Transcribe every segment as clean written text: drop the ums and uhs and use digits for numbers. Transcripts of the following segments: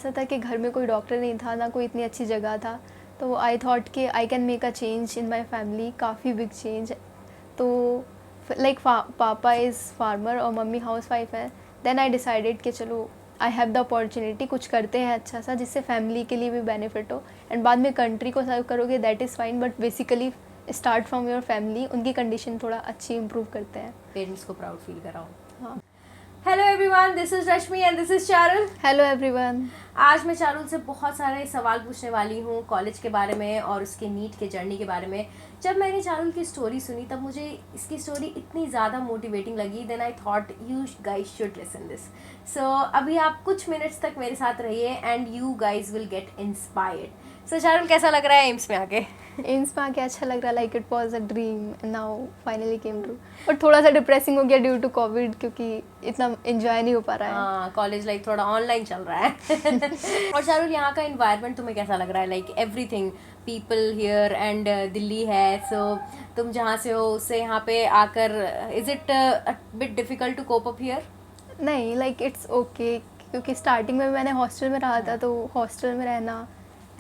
ऐसा था कि घर में कोई डॉक्टर नहीं था, ना कोई इतनी अच्छी जगह था, तो आई थॉट कि I can make a change in my family, काफ़ी बिग चेंज। तो लाइक पापा इज़ फार्मर और मम्मी हाउस वाइफ है। देन आई डिसाइडेड कि चलो आई हैव द अपॉर्चुनिटी, कुछ करते हैं अच्छा सा जिससे फैमिली के लिए भी बेनिफिट हो, एंड बाद में कंट्री को सर्व करोगे that is fine, but basically start from your family, उनकी कंडीशन थोड़ा अच्छी इम्प्रूव करते हैं। पेरेंट्स को प्राउड फील कराओ। हाँ। Hello everyone, this is Rashmi and this is Charul. Hello everyone. आज मैं चारुल से बहुत सारे सवाल पूछने वाली हूँ कॉलेज के बारे में और उसके नीट के जर्नी के बारे में। जब मैंने चारुल की स्टोरी सुनी तब मुझे इसकी स्टोरी इतनी ज़्यादा मोटिवेटिंग लगी, then I thought you guys should listen this. So अभी आप कुछ मिनट्स तक मेरे साथ रहिए and you guys will get inspired. So Charul, कैसा लग रहा है एम्स में आके? एम्स में आके अच्छा लग रहा है, like it was a dream now finally came true. और थोड़ा सा डिप्रेसिंग हो गया ड्यू टू कोविड, क्योंकि इतना एंजॉय नहीं हो पा रहा है। हाँ, कॉलेज लाइफ थोड़ा ऑनलाइन चल रहा है। और चारुल, यहाँ का इन्वायरमेंट तुम्हें कैसा लग रहा है? Like everything, people here and Delhi है, सो तुम जहाँ से हो उससे यहाँ पे आकर is it a bit difficult to cope up here? नहीं, लाइक इट्स ओके, क्योंकि स्टार्टिंग में मैंने हॉस्टल में रहा था, तो हॉस्टल में रहना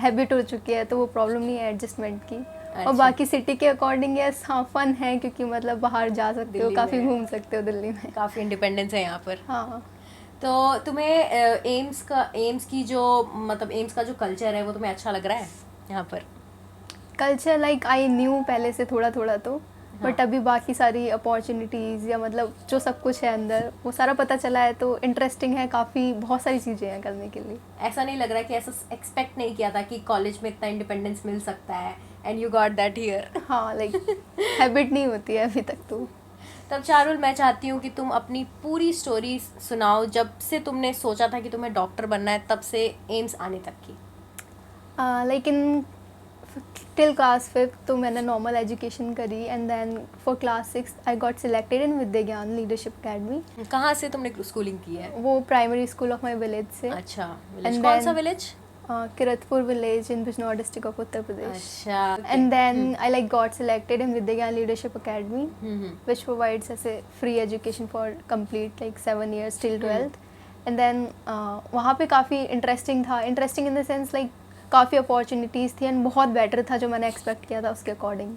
हैबिट हो चुकी है, तो वो प्रॉब्लम नहीं है एडजस्टमेंट की। अच्छा। और बाकी सिटी के अकॉर्डिंग यस, हाँ फन है, क्योंकि मतलब बाहर जा सकते हो, दिल्ली काफ़ी में घूम सकते हो दिल्ली में। काफ़ी इंडिपेंडेंस है यहाँ पर। हाँ। तो तुम्हें एम्स की जो मतलब एम्स का जो कल्चर है वो तुम्हें अच्छा लग रहा है यहाँ पर? कल्चर लाइक आई न्यू पहले से थोड़ा थोड़ा तो, बट हाँ। अभी बाकी सारी अपॉर्चुनिटीज़ या मतलब जो सब कुछ है अंदर वो सारा पता चला है, तो इंटरेस्टिंग है काफ़ी, बहुत सारी चीज़ें हैं करने के लिए। ऐसा नहीं लग रहा कि ऐसा एक्सपेक्ट नहीं किया था कि कॉलेज में इतना इंडिपेंडेंस मिल सकता है and you got that here? हाँ, लाइक हैबिट नहीं होती है अभी तक तो। तब चारुल, मैं चाहती हूँ कि तुम अपनी पूरी स्टोरी सुनाओ, जब से तुमने सोचा था कि तुम्हें डॉक्टर बनना है तब से एम्स आने तक की। लाइक इन टिल क्लास 5 तो मैंने नॉर्मल एजुकेशन करी, and then for class 6 I got selected in Vidya Gyan leadership academy. कहाँ से तुमने स्कूलिंग की है? वो primary school of my village से। अच्छा, विलेज And कौन सा then- village? Kiratpur village in Bijnor district of Uttar Pradesh. अच्छा। And then I like got selected in Vidya Gyan Leadership Academy, which provides us a free education for complete like 7 years till 12th. And then वहाँ पे काफ़ी interesting था, interesting in the sense like काफ़ी opportunities थी and बहुत better था जो मैंने एक्सपेक्ट किया था उसके अकॉर्डिंग।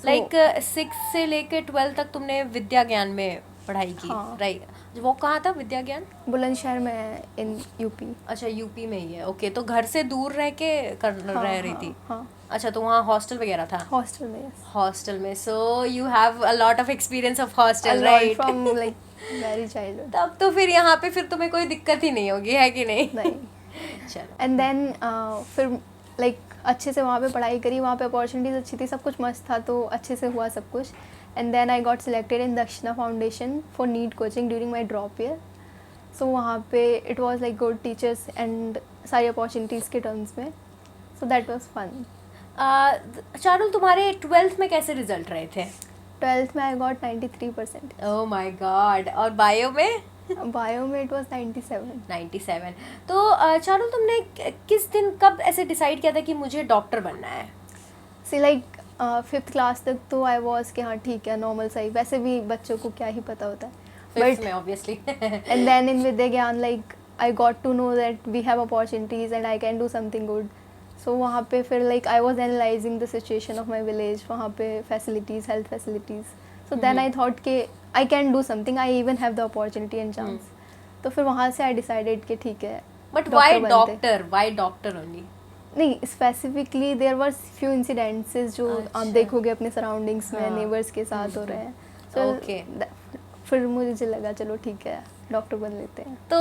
लाइक 6 से लेके 12 तक तुमने विद्या ज्ञान में पढ़ाई की, हाँ। राइट? वो कहाँ था विद्या ज्ञान? बुलंदशहर में है इन यूपी। अच्छा, यूपी में ही है। ओके, तो घर से दूर रह के रह रही थी? हाँ, अच्छा, तो वहाँ हॉस्टल वगैरह था? हॉस्टल में। yes. हॉस्टल में, so you have a lot of experience of A hostel, lot right? from like very childhood. तब तो फिर यहाँ पे फिर तुम्हें कोई दिक्कत ही नहीं होगी, है कि नहीं? नहीं। चलो। एंड देन फिर लाइक अच्छे से वहाँ पे पढ़ाई करी, वहाँ पे अपॉर्चुनिटीज़ अच्छी थी, सब कुछ मस्त था, तो अच्छे से हुआ सब कुछ। And then I got selected in Dakshina foundation for NEET coaching during my drop year. So वहाँ पे it was like good teachers and सारी अपॉर्चुनिटीज़ के टर्म्स में, so that was fun. Charul, तुम्हारे 12th में कैसे रिजल्ट रहे थे? 12th में I got 93%। Oh my god. और बायो में? बायो में इट वॉज 97। 97। तो चारुल, तुमने किस दिन कब ऐसे डिसाइड किया था कि मुझे डॉक्टर बनना है? सी लाइक 5th क्लास तक तो आई वॉज कि हाँ ठीक है, नॉर्मल सही, वैसे भी बच्चों को क्या ही पता होता है। 5th में obviously. And then in Vidya Gyan, like I got to know that we have opportunities and I can do something good. So वहाँ पे फिर like I was analyzing the situation of my village, वहाँ पे facilities, health facilities. So then I thought कि I can do something, I even have the opportunity and chance. तो फिर वहाँ से I decided कि ठीक है, बट doctor वाई बनते। डॉक्टर? Why doctor only? नहीं, specifically there were few incidences जो अच्छा। आप देखोगे अपने सराउंडिंग्स में, हाँ। नेबर्स के साथ हो रहे हैं। So Okay. फिर मुझे लगा चलो ठीक है, डॉक्टर बन लेते हैं। तो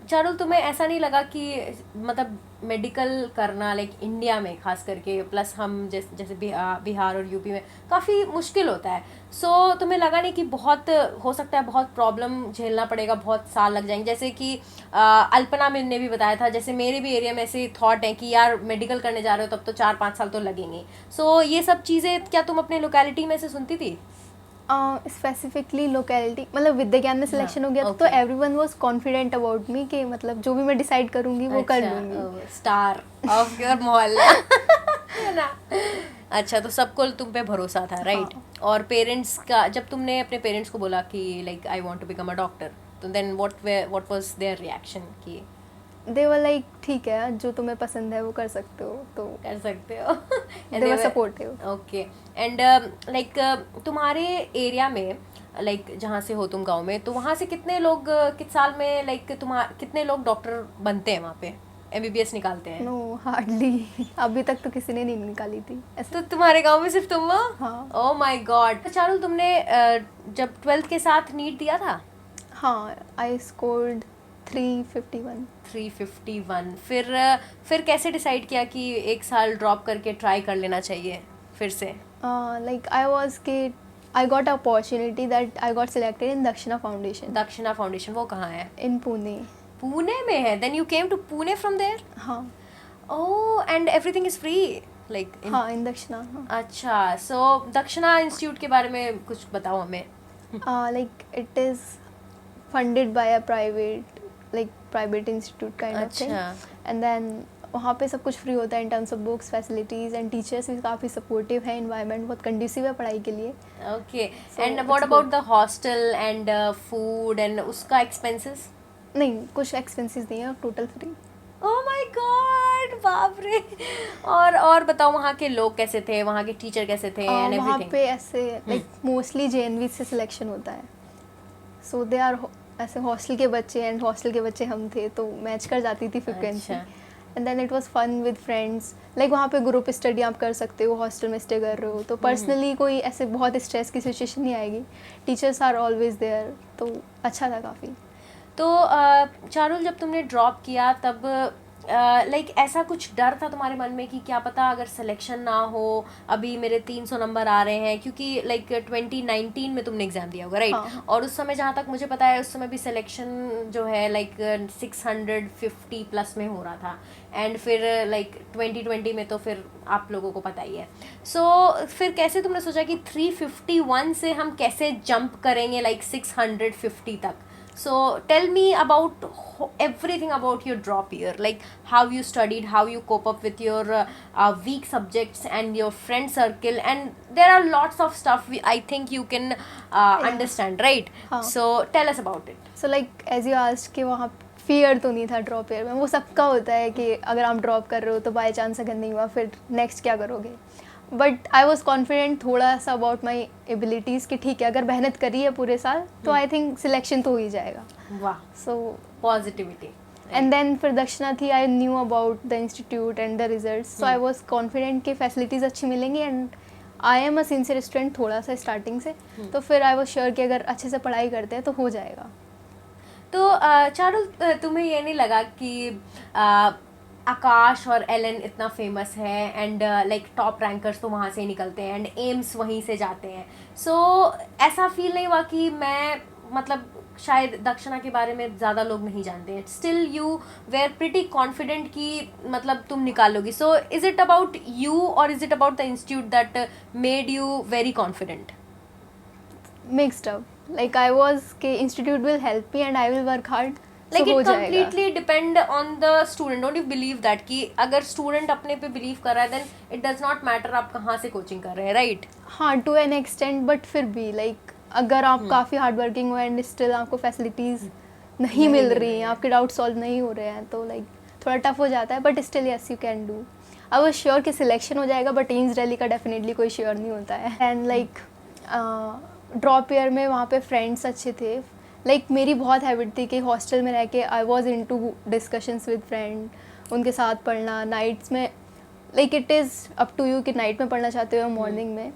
चारुल, तुम्हें ऐसा नहीं लगा कि मतलब मेडिकल करना लाइक इंडिया में खास करके, प्लस हम जैसे बिहार और यूपी में काफ़ी मुश्किल होता है? सो तुम्हें लगा नहीं कि बहुत हो सकता है बहुत प्रॉब्लम झेलना पड़ेगा, बहुत साल लग जाएंगे? जैसे कि अल्पना ने भी बताया था, जैसे मेरे भी एरिया में ऐसे थॉट है कि यार मेडिकल करने जा रहे हो तब तो 4-5 साल तो लगेंगे। सो ये सब चीज़ें क्या तुम अपने लोकेलिटी में से सुनती थी? स्पेसिफिकली लोकेलिटी मतलब विद्या ज्ञान में सिलेक्शन हो गया, तो everyone was confident about me कि मतलब जो भी मैं डिसाइड करूंगी वो कर लूंगी। स्टार ऑफ योर मोहल्ला, है ना? अच्छा, तो सबको तुम पे भरोसा था, राइट? और पेरेंट्स का, जब तुमने अपने पेरेंट्स को बोला कि like I want to become a doctor, तो then what was their reaction? कि दे वर लाइक ठीक है, जो तुम्हें पसंद है वो कर सकते हो, तो कर सकते हो दे वर सपोर्टिव। ओके। एंड लाइक तुम्हारे एरिया में, लाइक जहाँ से हो तुम गांव में, तो वहाँ से कितने लोग किस साल में लाइक कितने लोग डॉक्टर बनते हैं वहाँ पे, एमबीबीएस निकालते हैं? नो हार्डली अभी तक तो किसी ने नहीं निकाली थी ऐसे। तो तुम्हारे गांव में सिर्फ तुम हो? हाँ ओह माय गॉड। चारुल, तुमने जब 12th के साथ नीट दिया था? हाँ, आई स्कोर्ड 351। 351। फिर कैसे डिसाइड किया कि एक साल ड्रॉप करके ट्राई कर लेना चाहिए फिर से? Like I got opportunity that I got selected in Dakshina foundation दक्षिणा फाउंडेशन, वो कहाँ है? इन पुणे। पुणे में है? Then you came to Pune from there? हाँ oh, and everything is free like? हाँ, इन दक्षिणा। हाँ अच्छा, सो दक्षिणा इंस्टीट्यूट के बारे में कुछ बताओ हमें। Like it is funded by a private institute kind of thing, अच्छा। and then वहाँ पे सब कुछ फ्री होता है in terms of books, facilities, and teachers भी काफ़ी सपोर्टिव है, इन्वायरमेंट बहुत कंड्यूसिव है पढ़ाई के लिए। Okay. So, and it's what good. About the hostel and food and उसका एक्सपेंसेस? नहीं, कुछ एक्सपेंसेस नहीं है, total free. Oh my God, बाप रे। और बताओ, वहाँ के लोग कैसे थे, वहाँ के टीचर कैसे थे एंड वहाँ एवरीथिंग? पे ऐसे लाइक मोस्टली जेएनवी से सिलेक्शन होता है, सो दे आर ऐसे हॉस्टल के बच्चे, एंड हॉस्टल के बच्चे हम थे, तो मैच कर जाती थी फ्रिक्वेंसी। अच्छा। And then it was fun with friends, like वहाँ पे ग्रुप स्टडी आप कर सकते हो, हॉस्टल में स्टे कर रहे हो, तो पर्सनली कोई ऐसे बहुत स्ट्रेस की सिचुएशन नहीं आएगी, टीचर्स आर ऑलवेज देयर, तो अच्छा था काफ़ी। तो चारुल, जब तुमने ड्रॉप किया तब लाइक ऐसा कुछ डर था तुम्हारे मन में कि क्या पता अगर सिलेक्शन ना हो, अभी मेरे 300 नंबर आ रहे हैं, क्योंकि लाइक 2019 में तुमने एग्जाम दिया होगा, राइट? हाँ। और उस समय जहाँ तक मुझे पता है, उस समय भी सिलेक्शन जो है लाइक 650 प्लस में हो रहा था, एंड फिर लाइक 2020 में तो फिर आप लोगों को पता ही है। सो फिर कैसे तुमने सोचा कि 351 से हम कैसे जंप करेंगे लाइक 650 तक? So tell me about everything about your drop year, like how you studied, how you cope up with your weak subjects and your friend circle, and there are lots of stuff I think you can understand, right? हाँ. So tell us about it. So like as you asked कि वहाँ fear तो नहीं था drop year में, वो सबका होता है कि अगर आप ड्रॉप कर रहे हो तो बाई चांस अगर नहीं हुआ फिर नेक्स्ट क्या करोगे, बट आई वॉज कॉन्फिडेंट थोड़ा सा अबाउट माई एबिलिटीज़ कि ठीक है, अगर मेहनत करी है पूरे साल तो आई थिंक सिलेक्शन तो हो ही जाएगा। वाह, सो पॉजिटिविटी। एंड देन फिर दक्षिणा थी, I knew about the institute and the result, so I was confident कि फैसिलिटीज़ अच्छी मिलेंगी, and I am a sincere student थोड़ा सा स्टार्टिंग से, तो फिर आई वॉज श्योर कि अगर अच्छे से पढ़ाई करते हैं तो हो जाएगा। तो चारुल, तुम्हें ये नहीं लगा कि आकाश और एलन इतना फेमस है, एंड लाइक टॉप रैंकर्स तो वहाँ से ही निकलते हैं, एंड एम्स वहीं से जाते हैं, सो ऐसा फील नहीं हुआ कि मैं मतलब शायद दक्षिणा के बारे में ज़्यादा लोग नहीं जानते हैं, still you were pretty confident कि मतलब तुम निकालोगी? So is it about you और is it about the institute that made you very confident? Mixed up, like I was कि institute will help me and I will work hard, like हो it जाएगा। Completely depend on the student, don't you believe that कि अगर student अपने पे believe कर रहा है then it does not matter आप कहाँ से कोचिंग कर रहे हैं, राइट? हाँ, टू एन एक्सटेंट, बट फिर भी लाइक अगर आप काफ़ी हार्ड वर्किंग हो एंड स्टिल आपको फैसिलिटीज़ नहीं मिल रही हैं, आपके डाउट सॉल्व नहीं हो रहे हैं, तो लाइक थोड़ा टफ हो जाता है, but still yes you can do. I was sure कि सिलेक्शन हो जाएगा, बट एम्स दिल्ली का डेफिनेटली कोई श्योर नहीं होता है। एंड लाइक ड्रॉप ईयर में वहाँ पे फ्रेंड्स अच्छे थे, लाइक मेरी बहुत हैबिट थी कि हॉस्टल में रह के I was into discussions with friend, उनके साथ पढ़ना नाइट्स में, like it is up to you कि नाइट में पढ़ना चाहते हो मॉर्निंग में,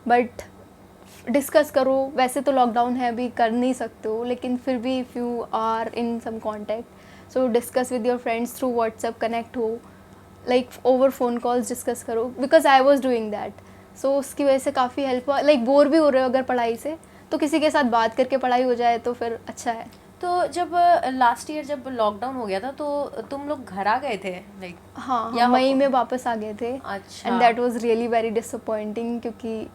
बट डिस्कस करो। वैसे तो लॉकडाउन है, अभी कर नहीं सकते हो, लेकिन फिर भी if you are in some contact so discuss with your friends through WhatsApp, connect हो, like over phone calls discuss करो, because I was doing that. So उसकी वजह से काफ़ी हेल्प हुआ, लाइक बोर भी हो रहे हो अगर पढ़ाई से तो किसी के साथ बात करके पढ़ाई हो जाए तो फिर अच्छा है। तो जब लास्ट ईयर जब लॉकडाउन हो गया था तो तुम लोग घर आ गए थे लाइक? हाँ, या मई में वापस आ गए थे। अच्छा। And that was really very disappointing, क्योंकि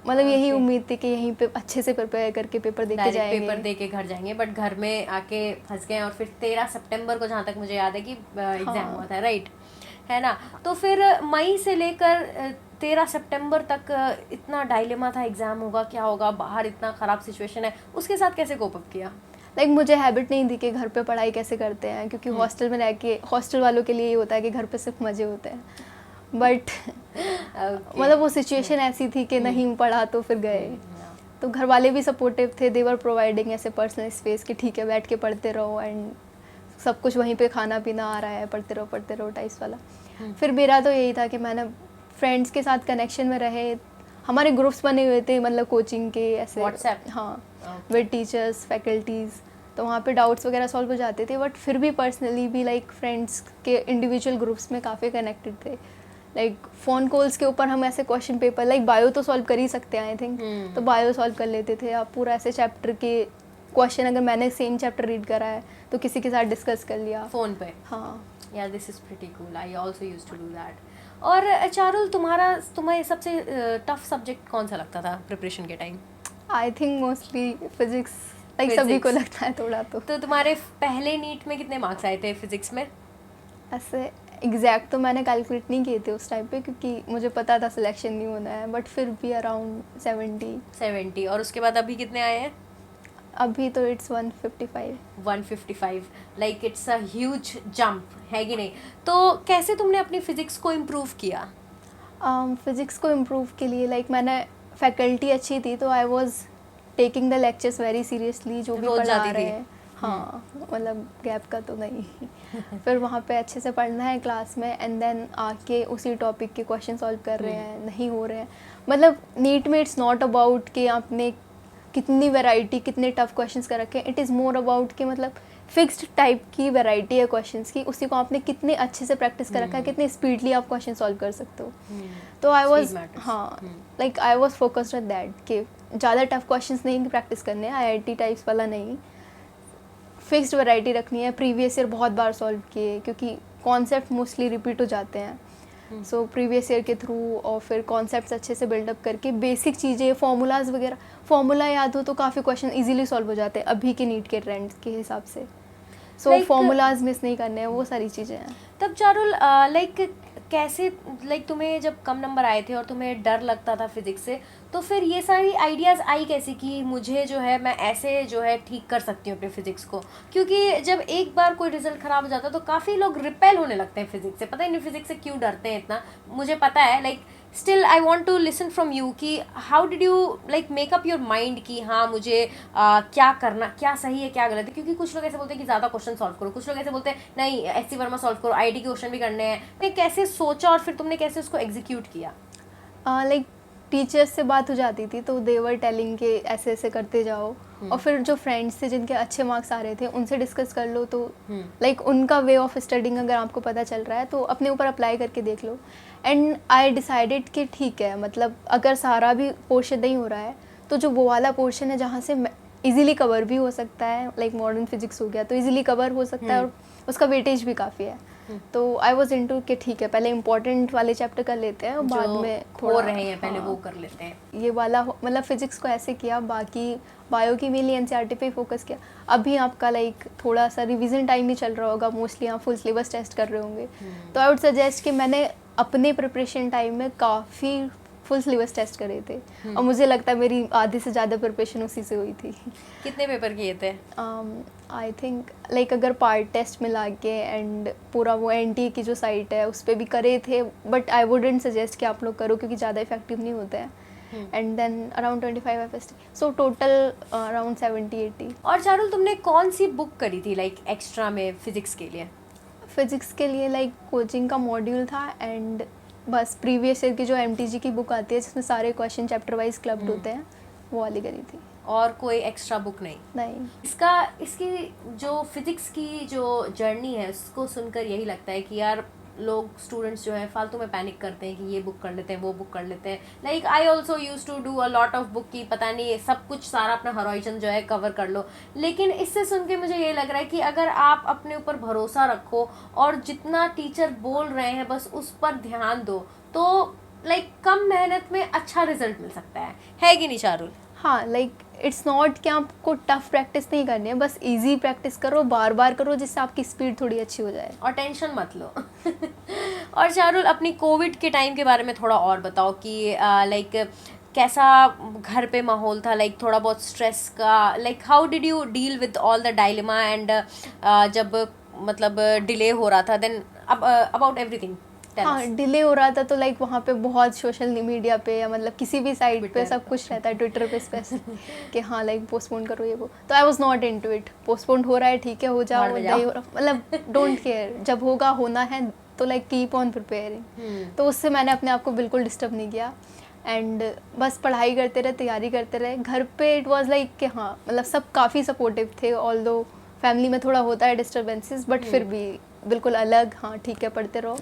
मतलब यही Okay. उम्मीद थी कि यहीं पे अच्छे से प्रिपेयर करके पेपर दे के डायरेक्ट जाएंगे। पेपर दे के घर जाएंगे, बट घर में आके फंस गए, और फिर 13 सितंबर को जहाँ तक मुझे याद है कि एग्जाम हाँ। हुआ था, राइट? है ना? तो फिर मई से लेकर 13 सितंबर तक इतना डायलेमा था, एग्जाम होगा क्या होगा, बाहर इतना ख़राब सिचुएशन है, उसके साथ कैसे कोप अप किया? लाइक मुझे हैबिट नहीं थी कि घर पे पढ़ाई कैसे करते हैं, क्योंकि हॉस्टल में रह के हॉस्टल वालों के लिए ये होता है कि घर पे सिर्फ मज़े होते हैं, बट मतलब वो सिचुएशन ऐसी थी कि नहीं पढ़ा तो फिर गए। तो घर वाले भी सपोर्टिव थे, दे वर प्रोवाइडिंग ऐसे पर्सनल स्पेस कि ठीक है बैठ के पढ़ते रहो, एंड सब कुछ वहीं पे खाना पीना आ रहा है, पढ़ते रहो टाइप्स वाला। फिर मेरा तो यही था कि मैंने फ्रेंड्स के साथ कनेक्शन में रहे, हमारे ग्रुप्स बने हुए थे मतलब कोचिंग के ऐसे, व्हाट्सएप, हाँ, विद टीचर्स फैकल्टीज़, तो वहाँ पे डाउट्स वगैरह सॉल्व हो जाते थे। बट फिर भी पर्सनली भी लाइक फ्रेंड्स के इंडिविजुअल ग्रुप्स में काफ़ी कनेक्टेड थे। लाइक फ़ोन कॉल्स के ऊपर हम ऐसे क्वेश्चन पेपर, लाइक बायो तो सॉल्व कर ही सकते हैं आई थिंक, तो बायो सॉल्व कर लेते थे। आप पूरा ऐसे चैप्टर के क्वेश्चन, अगर मैंने सेम चैप्टर रीड करा है तो किसी के साथ डिस्कस कर लिया फ़ोन पे। हाँ यार this is pretty cool, I also use to do that. और चारुल, तुम्हें सबसे टफ सब्जेक्ट कौन सा लगता था प्रिपरेशन के time? I think mostly physics, like सभी को लगता है थोड़ा। तो तुम्हारे पहले नीट में कितने मार्क्स आए थे फिजिक्स में? ऐसे एग्जैक्ट तो मैंने कैलकुलेट नहीं किए थे उस टाइम पे, क्योंकि मुझे पता था सिलेक्शन नहीं होना है, बट फिर भी अराउंड 70। और उसके बाद अभी कितने आए हैं? अभी तो it's 155। 155, like it's a huge jump, है कि नहीं? तो कैसे तुमने अपनी फिजिक्स को इम्प्रूव किया? फिज़िक्स को इम्प्रूव के लिए लाइक मैंने फैकल्टी अच्छी थी तो I was taking the lectures very seriously, जो भी रोज पढ़ा जाती रहे थी? हैं। हाँ मतलब गैप का तो नहीं फिर वहाँ पे अच्छे से पढ़ना है क्लास में, एंड देन आके उसी टॉपिक के क्वेश्चन सॉल्व कर रहे हैं, नहीं हो रहे हैं। मतलब नीट में इट्स नॉट अबाउट कि आपने कितनी वैरायटी, कितने टफ क्वेश्चंस कर रखे हैं, इट इज़ मोर अबाउट कि मतलब फिक्स्ड टाइप की वैरायटी है क्वेश्चंस की, उसी को आपने कितने अच्छे से प्रैक्टिस कर रखा है, कितनी स्पीडली आप क्वेश्चन सॉल्व कर सकते हो। तो आई वॉज, हाँ like I was focused on that कि ज़्यादा टफ क्वेश्चंस नहीं प्रैक्टिस करने हैं, IIT टाइप्स वाला नहीं, फिक्स्ड वैरायटी रखनी है, प्रीवियस ईयर बहुत बार सॉल्व किए, क्योंकि कॉन्सेप्ट मोस्टली रिपीट हो जाते हैं। सो प्रीवियस ईयर के थ्रू और फिर कॉन्सेप्ट्स अच्छे से बिल्डअप करके बेसिक चीज़ें, फार्मूलाज वगैरह, फार्मूला याद हो तो काफ़ी क्वेश्चन इजीली सॉल्व हो जाते हैं अभी के नीट के ट्रेंड के हिसाब से। सो फार्मूलाज मिस नहीं करने हैं, वो सारी चीज़ें हैं। तब चारुल, लाइक कैसे, लाइक तुम्हें जब कम नंबर आए थे और तुम्हें डर लगता था फिजिक्स से, तो फिर ये सारी आइडियाज़ आई कैसे कि मुझे जो है मैं ऐसे जो है ठीक कर सकती हूँ अपने फिजिक्स को? क्योंकि जब एक बार कोई रिजल्ट ख़राब हो जाता है तो काफ़ी लोग रिपेल होने लगते हैं फिजिक्स से, पता ही नहीं फिजिक्स से क्यों डरते हैं इतना, मुझे पता है। Like still I want to listen from you कि how did you like make up your mind कि हाँ मुझे क्या करना, क्या सही है क्या गलत है? क्योंकि कुछ लोग ऐसे बोलते हैं कि ज़्यादा क्वेश्चन सॉल्व करो, कुछ लोग ऐसे बोलते हैं नहीं SC वर्मा सॉल्व करो, IIT के क्वेश्चन भी करने हैं। तुमने कैसे सोचा और फिर तुमने कैसे उसको एग्जीक्यूट किया? लाइक टीचर्स से बात हो जाती थी तो दे वर टेलिंग के ऐसे ऐसे करते जाओ, और फिर जो फ्रेंड्स थे जिनके अच्छे मार्क्स आ रहे थे उनसे डिस्कस कर लो, तो लाइक उनका वे ऑफ स्टडिंग अगर आपको पता चल रहा है तो अपने ऊपर अप्लाई करके देख लो। एंड आई डिसाइडेड कि ठीक है, मतलब अगर सारा भी पोर्शन नहीं हो रहा है तो जो वो वाला पोर्शन है जहाँ से इजीली कवर भी हो सकता है, लाइक मॉडर्न फिजिक्स हो गया तो इजीली कवर हो सकता है और उसका वेटेज भी काफ़ी है। तो आई वॉज इनटू कि ठीक है पहले इंपॉर्टेंट वाले चैप्टर कर लेते हैं और बाद में थोड़ा रहे हैं पहले वो कर लेते हैं। ये वाला मतलब फिजिक्स को ऐसे किया, बाकी बायो की मेनली NCERT पे फोकस किया। अभी आपका लाइक थोड़ा सा रिवीजन टाइम ही चल रहा होगा, मोस्टली आप फुल सिलेबस टेस्ट कर रहे होंगे, तो आई वुड सजेस्ट कि मैंने अपने प्रिपरेशन टाइम में काफ़ी फुल सिलेबस टेस्ट करे थे, और मुझे लगता है मेरी आधे से ज़्यादा प्रिपरेशन उसी से हुई थी। कितने पेपर किए थे? आई थिंक लाइक अगर पार्ट टेस्ट मिला के एंड पूरा वो NTA की जो साइट है उस पर भी करे थे, बट आई वुडेंट सजेस्ट कि आप लोग करो क्योंकि ज़्यादा इफेक्टिव नहीं होते हैं। And then around 25 FST, so total around 70-80। और चारुल तुमने कौन सी बुक करी थी लाइक एक्स्ट्रा में फिजिक्स के लिए? फिजिक्स के लिए लाइक कोचिंग का मॉड्यूल था, एंड बस प्रीवियस ईयर की जो MTG की बुक आती है जिसमें सारे क्वेश्चन चैप्टर वाइज क्लब्ड होते हैं, वो वाली करी थी। और कोई एक्स्ट्रा बुक नहीं? नहीं। इसकी जो फिजिक्स की जो जर्नी है उसको सुनकर यही लगता है कि यार लोग स्टूडेंट्स जो है फालतू में पैनिक करते हैं कि ये बुक कर लेते हैं वो बुक कर लेते हैं। Like I also use to do a lot of book की पता नहीं सब कुछ सारा अपना हॉराइजन जो है कवर कर लो, लेकिन इससे सुन के मुझे ये लग रहा है कि अगर आप अपने ऊपर भरोसा रखो और जितना टीचर बोल रहे हैं बस उस पर ध्यान दो तो लाइक कम मेहनत में अच्छा रिजल्ट मिल सकता है कि नहीं चारुल? हाँ, लाइक इट्स नॉट कि आपको टफ प्रैक्टिस नहीं करनी है, बस इजी प्रैक्टिस करो, बार बार करो, जिससे आपकी स्पीड थोड़ी अच्छी हो जाए और टेंशन मत लो। और चारुल अपनी कोविड के टाइम के बारे में थोड़ा और बताओ कि लाइक कैसा घर पे माहौल था, लाइक थोड़ा बहुत स्ट्रेस का, like how did you deal with all the dilemma and जब मतलब डिले हो रहा था, देन अबाउट एवरीथिंग टेल हाँ, अस। डिले हो रहा था तो लाइक वहाँ पे बहुत सोशल मीडिया पे या मतलब किसी भी साइट पे सब कुछ रहता है, ट्विटर पे स्पेशल कि हाँ लाइक पोस्टपोन करो ये वो, तो I was not into it. Postpone हो रहा है ठीक है, हो जाओ, भाड़ में नहीं हो रहा मतलब डोंट केयर, जब होगा होना है तो लाइक कीप ऑन प्रिपेयरिंग। तो उससे मैंने अपने आप को बिल्कुल डिस्टर्ब नहीं किया एंड बस पढ़ाई करते रहे, तैयारी करते रहे। घर पे इट वाज लाइक कि हाँ मतलब सब काफ़ी सपोर्टिव थे, ऑल्दो फैमिली में थोड़ा होता है डिस्टर्बेंसेस, बट फिर भी बिल्कुल अलग, हाँ ठीक है पढ़ते रहो।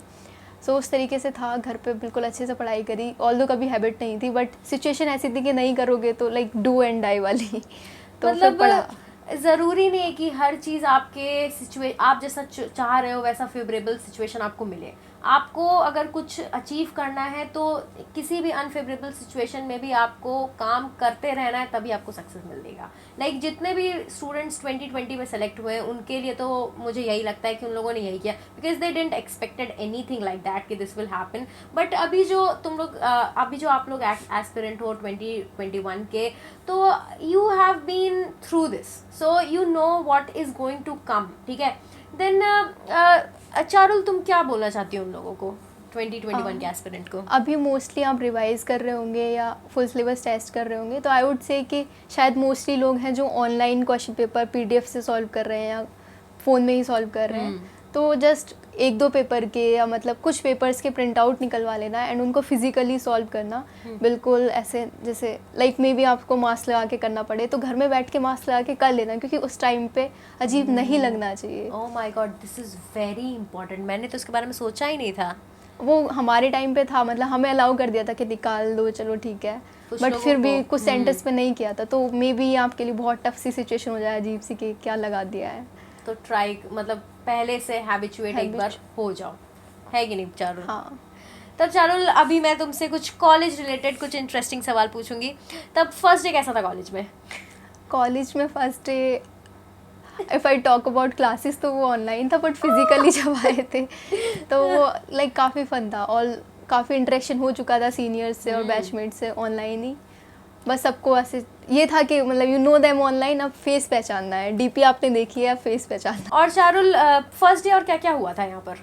सो उस तरीके से था, घर पे बिल्कुल अच्छे से पढ़ाई करी, ऑल्दो कभी हैबिट नहीं थी, बट सिचुएशन ऐसी थी कि नहीं करोगे तो लाइक डू एंड डाई वाली तो फिर मतलब पढ़ा। ज़रूरी नहीं है कि हर चीज़ आपके आप जैसा चाह रहे हो वैसा फेवरेबल सिचुएशन आपको मिले। आपको अगर कुछ अचीव करना है तो किसी भी अनफेवरेबल सिचुएशन में भी आपको काम करते रहना है, तभी आपको सक्सेस मिलेगा। लाइक जितने भी स्टूडेंट्स 2020 में सेलेक्ट हुए हैं उनके लिए तो मुझे यही लगता है कि उन लोगों ने यही किया, because they didn't expected anything like that कि दिस विल हैपन। बट अभी जो आप लोग एस्पिरेंट हो 2021 के, तो you have been through this, so you know what is going to come, ठीक है। देन चारुल, तुम क्या बोलना चाहती हो उन लोगों को 2021 के एस्पिरेंट को? अभी मोस्टली आप रिवाइज कर रहे होंगे या फुल सिलेबस टेस्ट कर रहे होंगे, तो आई वुड से कि शायद मोस्टली लोग हैं जो ऑनलाइन क्वेश्चन पेपर पीडीएफ से सॉल्व कर रहे हैं या फ़ोन में ही सॉल्व कर रहे हैं। तो जस्ट एक दो पेपर के या मतलब कुछ पेपर्स के प्रिंट आउट निकलवा लेना एंड उनको फिजिकली सॉल्व करना। बिल्कुल ऐसे जैसे लाइक मे बी आपको मास्क लगा के करना पड़े तो घर में बैठ के मास्क लगा के कर लेना, क्योंकि उस टाइम पे अजीब नहीं लगना चाहिए। ओह my God, this is very important. मैंने तो इसके बारे में सोचा ही नहीं था। वो हमारे टाइम पे था, मतलब हमें अलाउ कर दिया था कि निकाल दो चलो ठीक है, कुछ बट लोगों फिर भी को- कुछ सेंटर्स पे नहीं किया था, तो मे बी आपके लिए बहुत टफ सी सिचुएशन हो जाए, अजीब सी कि क्या लगा दिया है। तो ट्राई मतलब पहले से हैबिचुएट एक बार हो जाओ, है कि नहीं चारुल? हाँ। तब चारुल, अभी मैं तुमसे कुछ कॉलेज रिलेटेड कुछ इंटरेस्टिंग सवाल पूछूंगी। तब फर्स्ट डे कैसा था कॉलेज में? कॉलेज में first day if I talk about classes तो वो ऑनलाइन था, बट फिजिकली जब आए थे तो वो लाइक काफ़ी फन था और काफ़ी इंटरेक्शन हो चुका था सीनियर्स से और बैचमेट से ऑनलाइन ही। बस सबको ऐसे ये था कि मतलब यू नो देम ऑनलाइन, अब फेस पहचानना है, डीपी आपने देखी है, अब फेस पहचानना। और चारुल, फर्स्ट डे और क्या क्या हुआ था यहाँ पर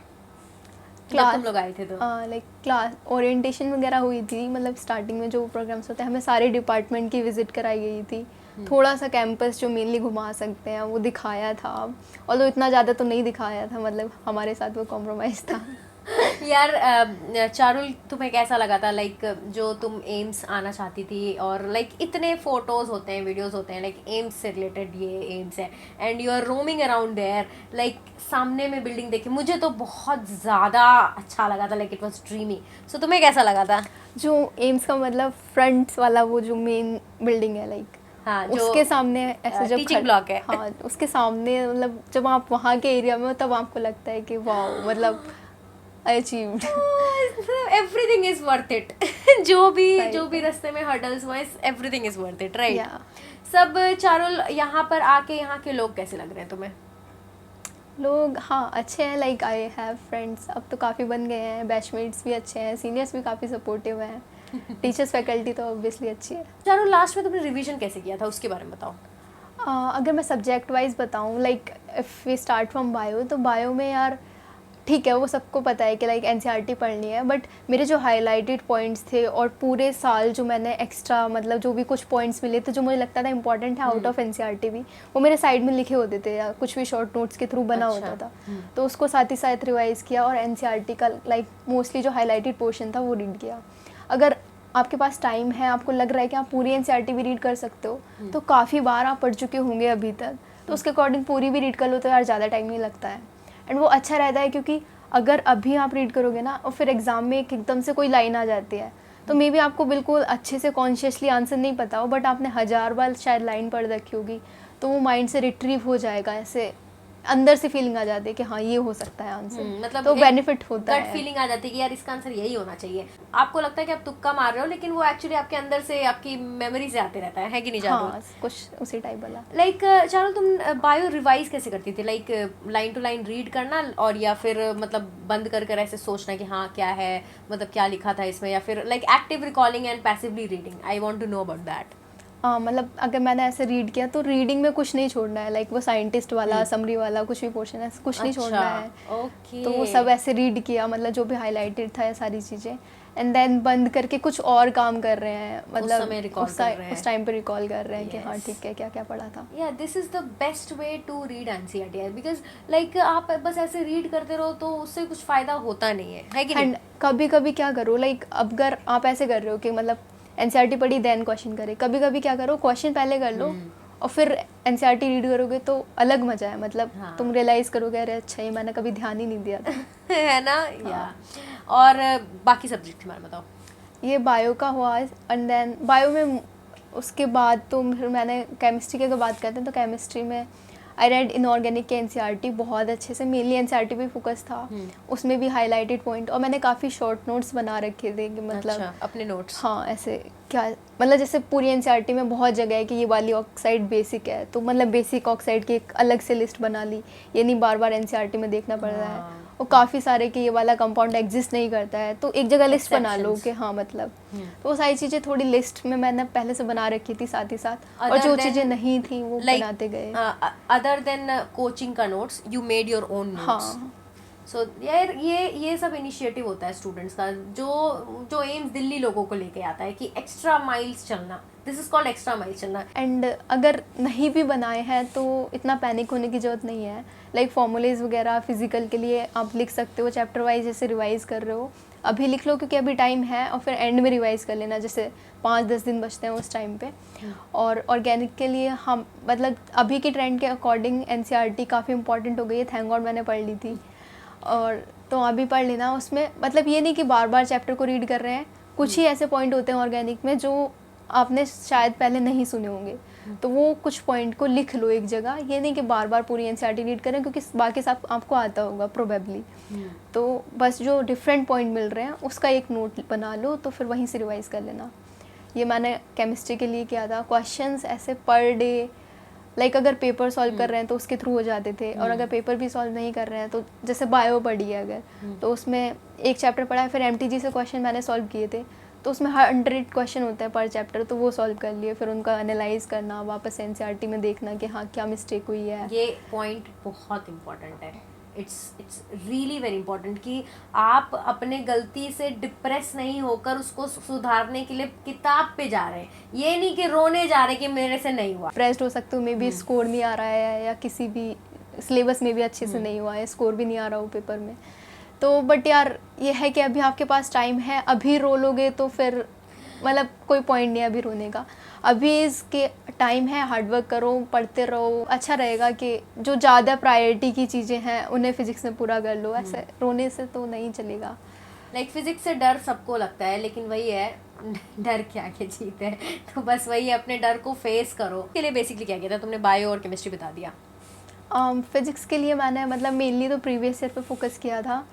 जब तुम लोग आए थे? तो लाइक क्लास ओरिएंटेशन वगैरह हुई थी, मतलब स्टार्टिंग में जो प्रोग्राम्स होते हैं हमें सारे डिपार्टमेंट की विजिट कराई गई थी। थोड़ा सा कैंपस जो मेनली घुमा सकते हैं वो दिखाया था, और इतना ज़्यादा तो नहीं दिखाया था, मतलब हमारे साथ वो कॉम्प्रोमाइज़ था। यार चारुल, तुम्हें कैसा लगा था लाइक जो तुम एम्स आना चाहती थी, और लाइक इतने फोटोज होते हैं, वीडियोस होते हैं लाइक एम्स से रिलेटेड, ये एम्स है and you are roaming around there, like सामने में बिल्डिंग देखी, मुझे तो बहुत ज़्यादा अच्छा लगा था, लाइक इट वाज ड्रीमी। सो तुम्हें कैसा लगा था? जो एम्स का मतलब फ्रंट वाला वो जो मेन बिल्डिंग है लाइक, हाँ, उसके सामने ऐसे जब टीचिंग ब्लॉक है। हाँ उसके सामने, मतलब जब आप वहाँ के एरिया में हो तब आपको लगता है कि वाह, मतलब achieved. Everything is worth it. जो भी रास्ते में हर्डल्स हुए, everything is worth it, right? सब चारुल, यहाँ पर आके यहाँ के लोग कैसे लग रहे हैं तुम्हें? लोग हाँ अच्छे हैं, लाइक आई हैव फ्रेंड्स अब तो काफ़ी बन गए हैं, बैचमेट्स भी अच्छे हैं, सीनियर्स भी काफ़ी सपोर्टिव हैं, टीचर्स फैकल्टी तो ऑब्वियसली अच्छी है। चारुल, लास्ट में तुमने रिवीजन कैसे किया था उसके बारे में बताओ। अगर मैं सब्जेक्ट वाइज बताऊँ, like if we start from bio, तो बायो में यार ठीक है वो सबको पता है कि लाइक एनसीईआरटी पढ़नी है, बट मेरे जो हाईलाइटेड पॉइंट्स थे और पूरे साल जो मैंने एक्स्ट्रा मतलब जो भी कुछ पॉइंट्स मिले थे जो मुझे लगता था इंपॉर्टेंट है आउट ऑफ एनसीईआरटी भी, वो मेरे साइड में लिखे होते थे या कुछ भी शॉर्ट नोट्स के थ्रू बना होता था। तो उसको साथ ही साथ रिवाइज़ किया और एनसीईआरटी का लाइक मोस्टली जो हाईलाइटेड पोर्शन था वो रीड किया। अगर आपके पास टाइम है, आपको लग रहा है कि आप पूरी एनसीईआरटी भी रीड कर सकते हो, तो काफ़ी बार आप पढ़ चुके होंगे अभी तक, तो उसके अकॉर्डिंग पूरी भी रीड कर लो तो यार ज़्यादा टाइम नहीं लगता है एंड वो अच्छा रहता है। क्योंकि अगर अभी आप रीड करोगे ना और फिर एग्ज़ाम में एकदम से कोई लाइन आ जाती है, तो मे बी आपको बिल्कुल अच्छे से कॉन्शियसली आंसर नहीं पता हो, बट आपने 1000 बार शायद लाइन पढ़ रखी होगी, तो वो माइंड से रिट्रीव हो जाएगा ऐसे अंदर से फीलिंग आ जाती है कि हाँ ये हो सकता है आंसर, मतलब तो बेनिफिट होता गट है। फीलिंग आ जाती है कि यार इसका आंसर यही होना चाहिए। आपको लगता है कि आप तुक्का मार रहे हो, लेकिन वो एक्चुअली आपके अंदर से, आपकी मेमोरी से आते रहता है कि नहीं चारुल? हाँ कुछ उसी टाइप वाला। लाइक चारुल, तुम बायो रिवाइज कैसे करती थी? Like line to line read करना, और या फिर मतलब बंद कर कर ऐसे सोचना कि हाँ क्या है, मतलब क्या लिखा था इसमें, या फिर like active recalling and passively reading? I want to know about that. मतलब अगर मैंने ऐसे रीड किया तो रीडिंग में कुछ नहीं छोड़ना है, लाइक वो साइंटिस्ट वाला समरी वाला कुछ भी पोर्शन है कुछ नहीं छोड़ना है। ओके। तो वो सब ऐसे रीड किया, मतलब जो भी हाईलाइटेड था ये सारी चीज़ें, एंड देन बंद करके कुछ और काम कर रहे हैं, मतलब समय recall कर रहे हैं। उस टाइम पे रिकॉल कर रहे हैं कि हाँ Yes. ठीक है क्या क्या पढ़ा था। या this is the best way to read NCERT, because like आप बस ऐसे रीड करते रहो तो उससे कुछ फायदा होता नहीं है कि नहीं? एंड कभी कभी क्या करो, लाइक अगर आप ऐसे कर रहे हो कि मतलब एनसीईआरटी पढ़ी देन क्वेश्चन करे, कभी कभी क्या करो क्वेश्चन पहले कर लो और फिर एनसीईआरटी रीड करोगे तो अलग मजा है, मतलब हाँ। तुम रियलाइज करोगे अरे अच्छा ये मैंने कभी ध्यान ही नहीं दिया था। है ना? या और बाकी सब्जेक्ट के बारे में बताओ। ये बायो का हुआ, एंड देन बायो में उसके बाद तो फिर मैंने केमिस्ट्री की अगर बात करते हैं तो केमिस्ट्री में आई रेड इनऑर्गेनिक के एनसीईआरटी बहुत अच्छे से, मेनली एनसीईआरटी पे फोकस था, उसमें भी हाईलाइटेड पॉइंट, और मैंने काफ़ी शॉर्ट नोट्स बना रखे थे कि मतलब अच्छा, अपने नोट्स? हाँ ऐसे क्या, मतलब जैसे पूरी एनसीईआरटी में बहुत जगह है कि ये वाली ऑक्साइड बेसिक है, तो मतलब बेसिक ऑक्साइड की एक अलग से लिस्ट बना ली, ये नहीं बार बार एनसीईआरटी में देखना पड़ रहा है। और काफ़ी सारे कि ये वाला कंपाउंड एग्जिस्ट नहीं करता है, तो एक जगह लिस्ट बना लो कि हाँ मतलब, तो वो सारी चीज़ें थोड़ी लिस्ट में मैंने पहले से बना रखी थी साथ ही साथ, और जो चीज़ें नहीं थी वो बनाते गए। अदर देन कोचिंग का notes, you made your own notes? हाँ सो यार ये सब इनिशिएटिव होता है स्टूडेंट्स का, जो एम्स दिल्ली लोगों को लेके आता है कि एक्स्ट्रा माइल्स चलना, this is called extra miles चलना। एंड अगर नहीं भी बनाए हैं तो इतना पैनिक होने की ज़रूरत नहीं है, लाइक फॉर्मूलेज वगैरह फिजिकल के लिए आप लिख सकते हो, चैप्टर वाइज जैसे रिवाइज कर रहे हो अभी लिख लो क्योंकि अभी टाइम है, और फिर एंड में रिवाइज कर लेना जैसे 5-10 दिन बचते हैं उस टाइम पे। और ऑर्गेनिक के लिए हम मतलब अभी के ट्रेंड के अकॉर्डिंग एनसीईआरटी काफ़ी इंपॉर्टेंट हो गई है, थैंक गॉड मैंने पढ़ ली थी, और तो अभी पढ़ लेना उसमें, मतलब ये नहीं कि बार बार चैप्टर को रीड कर रहे हैं, कुछ ही ऐसे पॉइंट होते हैं ऑर्गेनिक में जो आपने शायद पहले नहीं सुने होंगे, तो वो कुछ पॉइंट को लिख लो एक जगह, ये नहीं कि बार बार पूरी एनसीईआरटी रीड करें क्योंकि बाकी सब आपको आता होगा प्रोबेबली, तो बस जो डिफरेंट पॉइंट मिल रहे हैं उसका एक नोट बना लो तो फिर वहीं से रिवाइज कर लेना। ये मैंने केमिस्ट्री के लिए किया था, क्वेश्चंस ऐसे पर डे, लाइक अगर पेपर सॉल्व कर रहे हैं तो उसके थ्रू हो जाते थे, और अगर पेपर भी सॉल्व नहीं कर रहे हैं तो जैसे बायो पढ़ी है अगर, तो उसमें एक चैप्टर पढ़ा है फिर एमटीजी से क्वेश्चन मैंने सॉल्व किए थे, तो उसमें 100 क्वेश्चन होते हैं पर चैप्टर, तो वो सॉल्व कर लिए, फिर उनका एनालाइज करना, वापस एनसीईआरटी में देखना कि हाँ क्या मिस्टेक हुई है। ये पॉइंट बहुत इंपॉर्टेंट है, इट्स रियली वेरी इंपॉर्टेंट कि आप अपने गलती से डिप्रेस नहीं होकर उसको सुधारने के लिए किताब पे जा रहे हैं, ये नहीं कि रोने जा रहे कि मेरे से नहीं हुआ। डिप्रेस्ड हो सकते हो, मे बी स्कोर नहीं आ रहा है या किसी भी सिलेबस में भी अच्छे से नहीं हुआ है, स्कोर भी नहीं आ रहा हो पेपर में, तो बट यार ये है कि अभी आपके पास टाइम है, अभी रो लोगे तो फिर मतलब कोई पॉइंट नहीं है अभी रोने का, अभी इसके टाइम है, हार्डवर्क करो, पढ़ते रहो, अच्छा रहेगा कि जो ज़्यादा प्रायोरिटी की चीज़ें हैं उन्हें फिजिक्स में पूरा कर लो, ऐसे रोने से तो नहीं चलेगा। लाइक फिजिक्स से डर सबको लगता है, लेकिन वही है डर क्या के जीत है, तो बस वही अपने डर को फेस करो। के लिए बेसिकली क्या किया था तुमने? बायो और केमिस्ट्री बता दिया। फिजिक्स के लिए मैंने मतलब मेनली तो प्रीवियस ईयर पे फोकस किया था,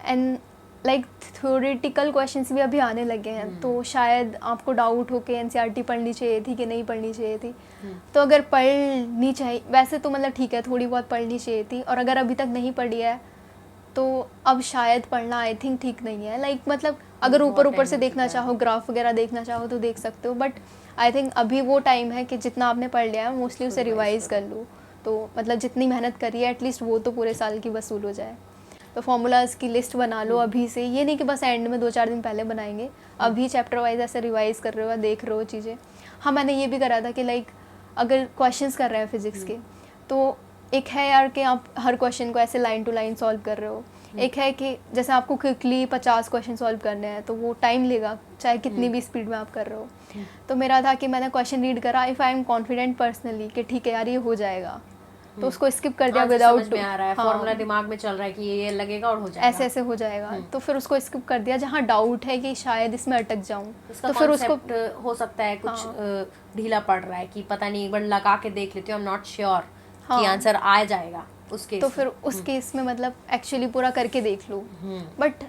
एंड लाइक थ्योरेटिकल क्वेश्चंस भी अभी आने लगे हैं, तो शायद आपको डाउट हो कि एनसीईआरटी पढ़नी चाहिए थी कि नहीं पढ़नी चाहिए थी, तो अगर पढ़नी चाहिए, वैसे तो मतलब ठीक है थोड़ी बहुत पढ़नी चाहिए थी, और अगर अभी तक नहीं पढ़ी है तो अब शायद पढ़ना आई थिंक ठीक नहीं है, लाइक मतलब अगर ऊपर से देखना चाहो, ग्राफ वगैरह देखना चाहो तो देख सकते हो, बट आई थिंक अभी वो टाइम है कि जितना आपने पढ़ लिया है मोस्टली उसे रिवाइज कर लो, तो मतलब जितनी मेहनत करी है एटलीस्ट वो तो पूरे साल की वसूल हो जाए। तो फार्मूलाज की लिस्ट बना लो अभी से, ये नहीं कि बस एंड में 2-4 दिन पहले बनाएंगे, अभी चैप्टर वाइज ऐसे रिवाइज कर रहे हो, देख रहे हो चीज़ें। हाँ मैंने ये भी करा था कि लाइक अगर क्वेश्चंस कर रहे हैं फिजिक्स के, तो एक है यार कि आप हर क्वेश्चन को ऐसे लाइन टू लाइन सॉल्व कर रहे हो, एक है कि जैसे आपको क्विकली 50 क्वेश्चन सॉल्व करने हैं तो वो टाइम लेगा चाहे कितनी भी स्पीड में आप कर रहे हो। तो मेरा था कि मैंने क्वेश्चन रीड करा, if I am confident personally कि ठीक है यार ये हो जाएगा, तो उसको स्किप कर दिया विदाउट, में आ रहा है फॉर्मूला दिमाग में चल रहा है कि ये लगेगा और हो जाएगा, ऐसे ऐसे हो जाएगा, तो फिर उसको स्किप कर दिया। जहाँ डाउट है कि शायद इसमें अटक जाऊं तो फिर उसको हो सकता है कुछ ढीला पड़ रहा है कि पता नहीं, एक बार लगा के देख लेती हूँ, आई एम नॉट श्योर कि आंसर आ जाएगा, उस केस तो फिर में। उस केस में मतलब एक्चुअली पूरा करके देख लो। हम्म। बट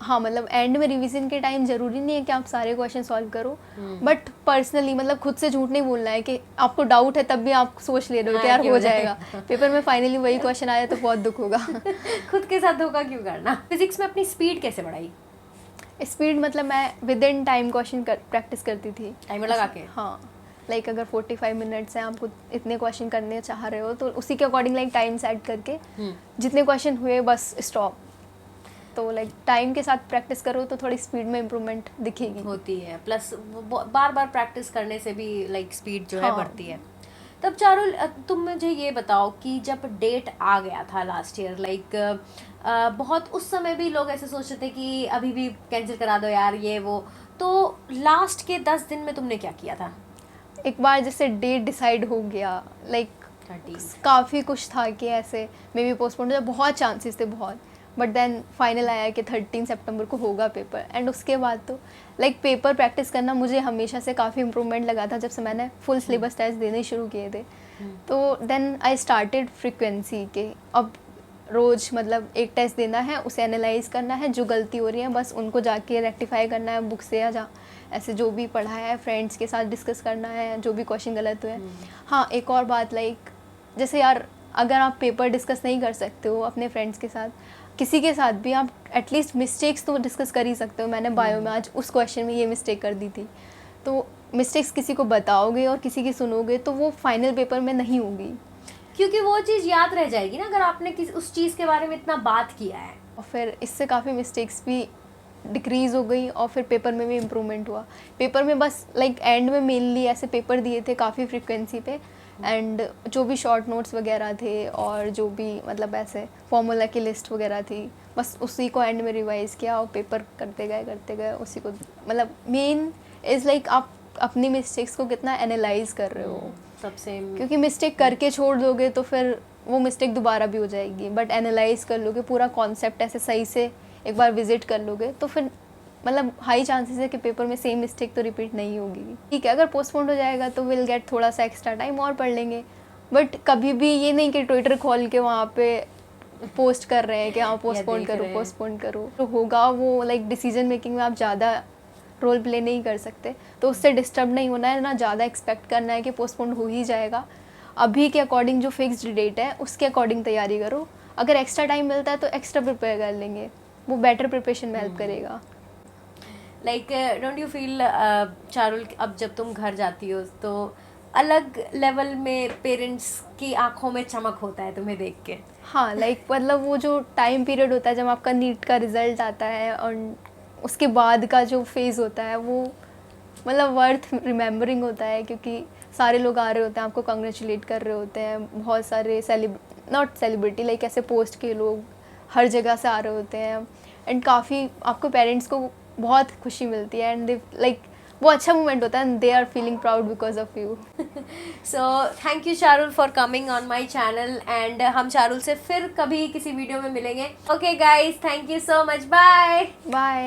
हाँ मतलब एंड में रिवीजन के टाइम ज़रूरी नहीं है कि आप सारे क्वेश्चन सॉल्व करो, हम्म। बट पर्सनली मतलब खुद से झूठ नहीं बोलना है कि आपको डाउट है तब भी आप सोच ले रहे हो कि हाँ, यार कि हो हो जाएगा, जाएगा। पेपर में फाइनली वही क्वेश्चन आया तो बहुत दुख होगा। खुद के साथ धोखा क्यों करना। फिजिक्स में अपनी स्पीड कैसे बढ़ाई? स्पीड मतलब मैं with in time question practice करती थी। टाइमर लगा के? हाँ, लाइक अगर 45 मिनट्स हैं, आपको इतने क्वेश्चन करने चाह रहे हो तो उसी के अकॉर्डिंग लाइक टाइम सेट करके जितने क्वेश्चन हुए बस स्टॉप। तो लाइक टाइम के साथ प्रैक्टिस करो तो थोड़ी स्पीड में इम्प्रूवमेंट दिखेगी। होती है, प्लस बार बार प्रैक्टिस करने से भी लाइक स्पीड जो है हाँ। बढ़ती है। तब चारुल तुम मुझे ये बताओ कि जब डेट आ गया था लास्ट ईयर, लाइक बहुत उस समय भी लोग ऐसे सोच रहे थे कि अभी भी कैंसिल करा दो यार ये वो, तो लास्ट के 10 दिन में तुमने क्या किया था? एक बार जैसे डेट डिसाइड हो गया, लाइक 13। काफ़ी कुछ था कि ऐसे मे बी पोस्टपोन हो जाए, बहुत चांसेस थे बहुत, बट देन फाइनल आया कि 13 सितंबर को होगा पेपर। एंड उसके बाद तो लाइक पेपर प्रैक्टिस करना मुझे हमेशा से काफ़ी इम्प्रूवमेंट लगा था जब से मैंने फुल सिलेबस टेस्ट देने शुरू किए थे। तो देन आई स्टार्टेड फ्रिक्वेंसी के अब रोज़ मतलब एक टेस्ट देना है, उसे एनालाइज करना है, जो गलती हो रही है बस उनको जाके रेक्टिफाई करना है बुक से, या जहाँ ऐसे जो भी पढ़ा है फ्रेंड्स के साथ डिस्कस करना है जो भी क्वेश्चन गलत हुए। हाँ, एक और बात लाइक जैसे यार अगर आप पेपर डिस्कस नहीं कर सकते हो अपने फ्रेंड्स के साथ, किसी के साथ भी आप एटलीस्ट मिस्टेक्स तो डिस्कस कर ही सकते हो। मैंने बायो में आज उस क्वेश्चन में ये मिस्टेक कर दी थी, तो मिस्टेक्स किसी को बताओगे और किसी की सुनोगे तो वो फाइनल पेपर में नहीं होगी, क्योंकि वो चीज़ याद रह जाएगी ना अगर आपने उस चीज़ के बारे में इतना बात किया है। और फिर इससे काफ़ी मिस्टेक्स भी डिक्रीज़ हो गई और फिर पेपर में भी इम्प्रूवमेंट हुआ। पेपर में बस लाइक एंड में मेनली ऐसे पेपर दिए थे काफ़ी फ्रीक्वेंसी पे, एंड जो भी शॉर्ट नोट्स वगैरह थे और जो भी मतलब ऐसे फॉर्मूला की लिस्ट वगैरह थी, बस उसी को एंड में रिवाइज़ किया और पेपर करते गए उसी को। मतलब मेन इज़ लाइक आप अपनी मिस्टेक्स को कितना एनालाइज कर रहे हो, सबसे क्योंकि मिस्टेक करके छोड़ दोगे तो फिर वो मिस्टेक दोबारा भी हो जाएगी, बट एनालाइज कर लोगे पूरा कॉन्सेप्ट ऐसे सही से एक बार विजिट कर लोगे तो फिर मतलब हाई चांसेस है कि पेपर में सेम मिस्टेक तो रिपीट नहीं होगी। ठीक है, अगर पोस्टपोन हो जाएगा तो विल गेट थोड़ा सा एक्स्ट्रा टाइम और पढ़ लेंगे, बट कभी भी ये नहीं कि ट्विटर खोल के वहाँ पे पोस्ट कर रहे हैं कि हाँ पोस्टपोन करो तो होगा वो लाइक डिसीजन मेकिंग में आप ज़्यादा रोल प्ले नहीं कर सकते, तो उससे डिस्टर्ब नहीं होना है ना, ज़्यादा एक्सपेक्ट करना है कि पोस्टपोन हो ही जाएगा। अभी के अकॉर्डिंग जो फिक्स्ड डेट है उसके अकॉर्डिंग तैयारी करो, अगर एक्स्ट्रा टाइम मिलता है तो एक्स्ट्रा प्रिपेयर कर लेंगे, वो बेटर प्रिपरेशन में हेल्प करेगा। Like don't you feel Charul अब जब तुम घर जाती हो तो अलग लेवल में पेरेंट्स की आंखों में चमक होता है तुम्हें देख के? हाँ, लाइक मतलब वो जो टाइम पीरियड होता है जब आपका नीट का रिजल्ट आता है और उसके बाद का जो फेज़ होता है वो मतलब वर्थ रिमेम्बरिंग होता है, क्योंकि सारे लोग आ रहे होते हैं आपको कंग्रेचुलेट कर रहे होते हैं, बहुत सारे नॉट सेलिब्रिटी लाइक ऐसे पोस्ट के लोग हर जगह से आ रहे होते हैं, एंड काफ़ी आपको पेरेंट्स को बहुत खुशी मिलती है, एंड लाइक वो अच्छा मोमेंट होता है, they are feeling proud because of you. So thank you Charul for coming on my channel, and हम चारुल से फिर कभी किसी वीडियो में मिलेंगे। Okay guys, thank you so much, bye bye.